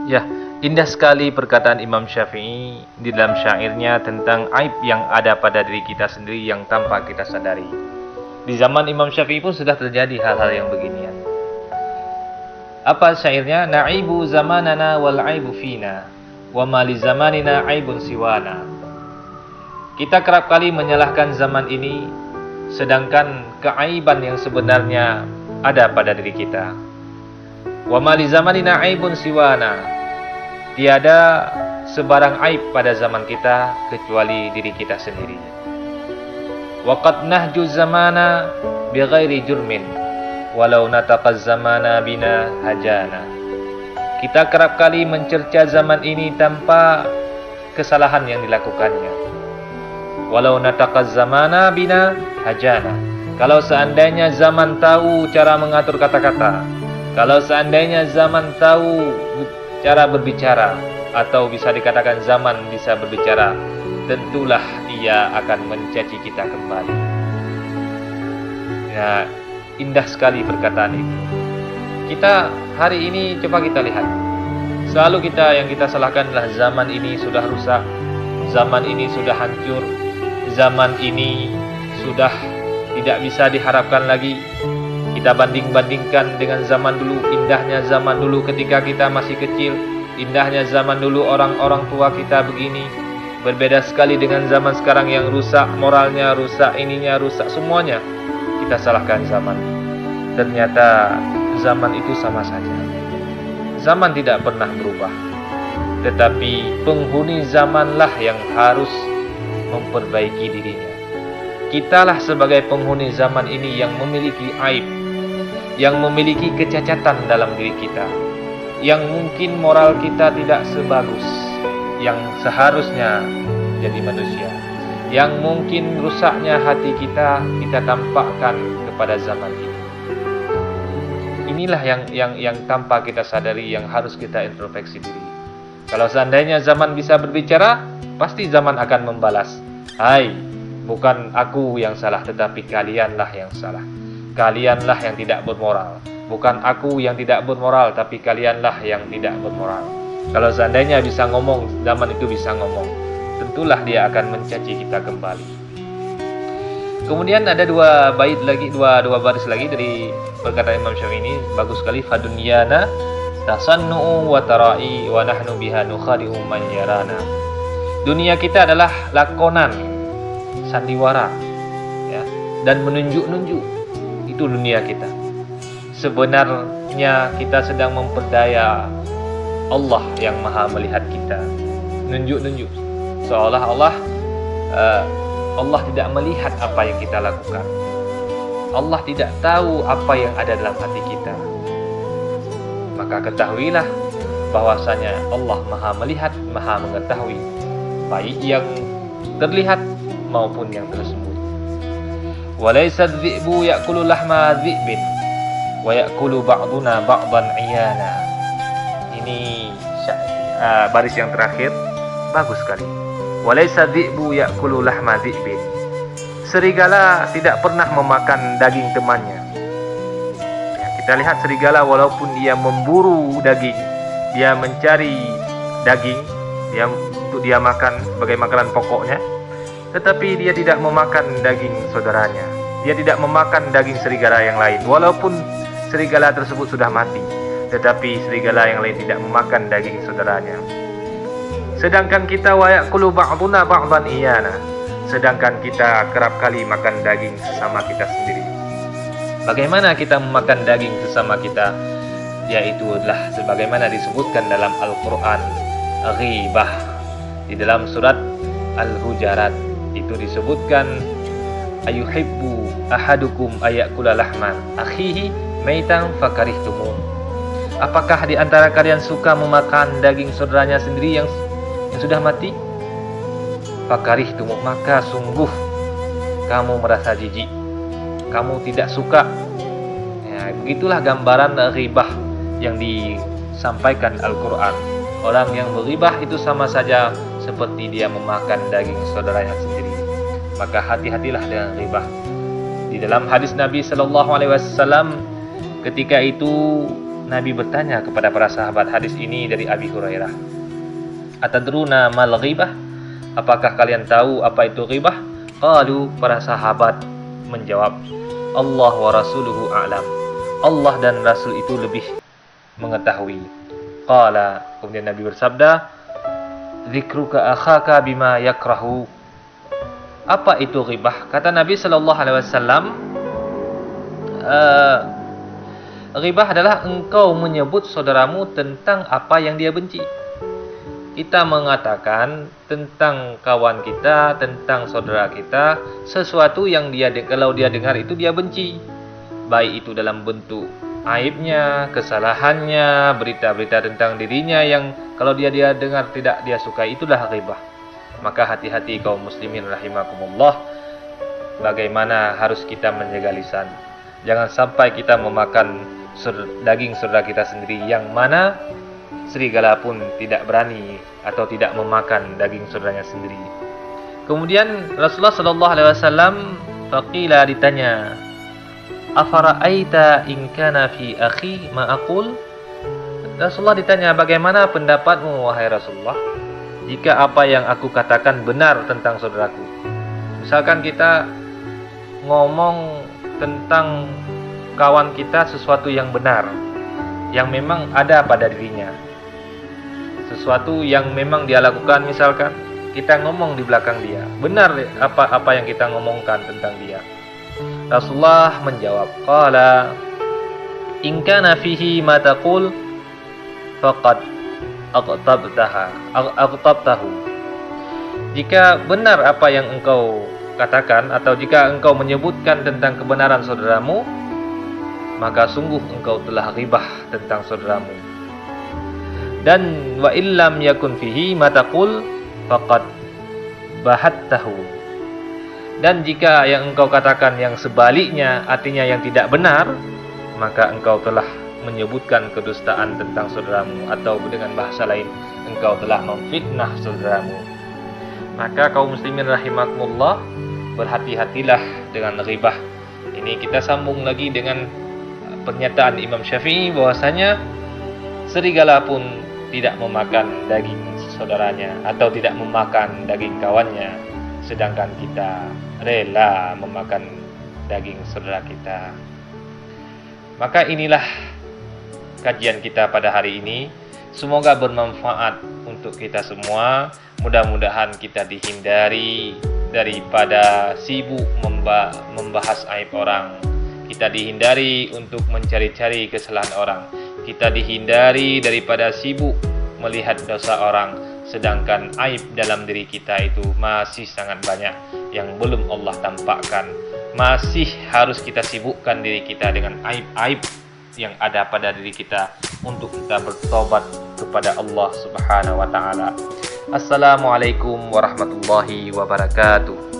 Ya, indah sekali perkataan Imam Syafi'i di dalam syairnya tentang aib yang ada pada diri kita sendiri yang tanpa kita sadari. Di zaman Imam Syafi'i pun sudah terjadi hal-hal yang beginian. Apa syairnya? Na'ibu zamanana wal aibu fina, wa ma li zamanina aibun siwana. Kita kerap kali menyalahkan zaman ini, sedangkan keaiban yang sebenarnya ada pada diri kita. Wa ma li zamanina aibun siwana. Tiada sebarang aib pada zaman kita kecuali diri kita sendiri. Wa qad nahju zamana bighairi jurmin walau nataqaz zamana bina hajana. Kita kerap kali mencerca zaman ini tanpa kesalahan yang dilakukannya. Walau nataqaz zamana bina hajana. Kalau seandainya zaman tahu cara mengatur kata-kata, kalau seandainya zaman tahu cara berbicara, atau bisa dikatakan zaman bisa berbicara, tentulah ia akan mencaci kita kembali. Ya, indah sekali perkataan itu. Kita hari ini coba kita lihat. Selalu yang kita salahkan adalah zaman ini sudah rusak, zaman ini sudah hancur, zaman ini sudah tidak bisa diharapkan lagi. Kita banding-bandingkan dengan zaman dulu, indahnya zaman dulu ketika kita masih kecil, indahnya zaman dulu orang-orang tua kita begini. Berbeda sekali dengan zaman sekarang yang rusak, moralnya rusak, ininya rusak, semuanya kita salahkan zaman. Ternyata zaman itu sama saja. Zaman tidak pernah berubah, tetapi penghuni zamanlah yang harus memperbaiki dirinya. Kitalah sebagai penghuni zaman ini yang memiliki aib, yang memiliki kecacatan dalam diri kita, yang mungkin moral kita tidak sebagus yang seharusnya jadi manusia, yang mungkin rusaknya hati kita tampakkan kepada zaman ini. Inilah yang tanpa kita sadari yang harus kita introspeksi diri. Kalau seandainya zaman bisa berbicara, pasti zaman akan membalas. Hai, bukan aku yang salah, tetapi kalianlah yang salah. Kalianlah yang tidak bermoral. Bukan aku yang tidak bermoral, tapi kalianlah yang tidak bermoral. Kalau seandainya bisa ngomong, zaman itu bisa ngomong, tentulah dia akan mencaci kita kembali. Kemudian ada dua bait lagi, dua baris lagi dari perkataan Imam Syafi'i ini, bagus sekali. Fadunyana tasannu'u wa tara'i wa nahnu biha nukhadi'u man yarana. Dunia kita adalah lakonan, sandiwara, ya, dan menunjuk-nunjuk. Itu dunia kita. Sebenarnya kita sedang memperdaya Allah yang maha melihat kita. Nunjuk-nunjuk, seolah-olah Allah tidak melihat apa yang kita lakukan. Allah tidak tahu apa yang ada dalam hati kita. Maka ketahuilah bahwasanya Allah maha melihat, maha mengetahui, baik yang terlihat maupun yang tersembunyi. Walaysa dhi'bu ya'kulu lahma dhi'bin wa ya'kulu ba'duna ba'dan 'iyana. Ini baris yang terakhir bagus sekali. Walaysa dhi'bu ya'kulu lahma dhi'bin. Serigala tidak pernah memakan daging temannya. Ya, kita lihat serigala walaupun dia memburu daging, dia mencari daging untuk dia makan sebagai makanan pokoknya, tetapi dia tidak memakan daging saudaranya. Dia tidak memakan daging serigala yang lain, walaupun serigala tersebut sudah mati, tetapi serigala yang lain tidak memakan daging saudaranya. Sedangkan kita wa ya'kulu ba'duna ba'dan iyana. Sedangkan kita kerap kali makan daging sesama kita sendiri. Bagaimana kita memakan daging sesama kita? Yaitu adalah sebagaimana disebutkan dalam Al-Quran, ghibah. Di dalam surat Al-Hujarat itu disebutkan, ayuhibbu ahadukum ayakula lahman akhihi maitan fakarihtumu. Apakah di antara kalian suka memakan daging saudaranya sendiri yang sudah mati? Fakarihtumu, maka sungguh kamu merasa jijik, kamu tidak suka. Ya, begitulah gambaran ghibah yang disampaikan Al-Quran. Orang yang berghibah itu sama saja seperti dia memakan daging saudaranya sendiri. Maka hati-hatilah dengan ghibah. Di dalam hadis Nabi Sallallahu Alaihi Wasallam, ketika itu Nabi bertanya kepada para sahabat, hadis ini dari Abi Hurairah. Atadruna mal ghibah? Apakah kalian tahu apa itu ghibah? Qalu, para sahabat menjawab, Allah wa rasuluhu a'lam. Allah dan Rasul itu lebih mengetahui. Qala, kemudian Nabi bersabda, dzikruka akhaka bima yakrahu. Apa itu ghibah? Kata Nabi sallallahu alaihi wasallam, ghibah adalah engkau menyebut saudaramu tentang apa yang dia benci. Kita mengatakan tentang kawan kita, tentang saudara kita, sesuatu yang kalau dia dengar itu dia benci. Baik itu dalam bentuk aibnya, kesalahannya, berita-berita tentang dirinya yang kalau dia dengar tidak dia sukai, itulah ghibah. Maka hati-hati kaum muslimin rahimakumullah, bagaimana harus kita menjaga lisan. Jangan sampai kita memakan daging saudara kita sendiri, yang mana serigala pun tidak berani atau tidak memakan daging saudaranya sendiri. Kemudian Rasulullah sallallahu alaihi wasallam faqila, ditanya, afara'aita in kana fi akhi ma aqul? Rasulullah ditanya, bagaimana pendapatmu wahai Rasulullah jika apa yang aku katakan benar tentang saudaraku? Misalkan kita ngomong tentang kawan kita sesuatu yang benar, yang memang ada pada dirinya, sesuatu yang memang dia lakukan, misalkan kita ngomong di belakang dia, benar apa yang kita ngomongkan tentang dia. Rasulullah menjawab, qala in kana fihi ma taqul faqad aqtabtahu. Jika benar apa yang engkau katakan, atau jika engkau menyebutkan tentang kebenaran saudaramu, maka sungguh engkau telah ghibah tentang saudaramu. Dan wa illam yakun fihi ma taqul faqad bahattahu. Dan jika yang engkau katakan yang sebaliknya, artinya yang tidak benar, maka engkau telah menyebutkan kedustaan tentang saudaramu, atau dengan bahasa lain, engkau telah memfitnah saudaramu. Maka kaum muslimin rahimakumullah, berhati-hatilah dengan ghibah. Ini kita sambung lagi dengan pernyataan Imam Syafi'i bahwasanya serigala pun tidak memakan daging saudaranya atau tidak memakan daging kawannya, sedangkan kita rela memakan daging saudara kita. Maka inilah kajian kita pada hari ini. Semoga bermanfaat untuk kita semua. Mudah-mudahan kita dihindari daripada sibuk membahas aib orang. Kita dihindari untuk mencari-cari kesalahan orang. Kita dihindari daripada sibuk melihat dosa orang, sedangkan aib dalam diri kita itu masih sangat banyak yang belum Allah tampakkan. Masih harus kita sibukkan diri kita dengan aib-aib yang ada pada diri kita untuk kita bertobat kepada Allah Subhanahu wa taala. Assalamualaikum warahmatullahi wabarakatuh.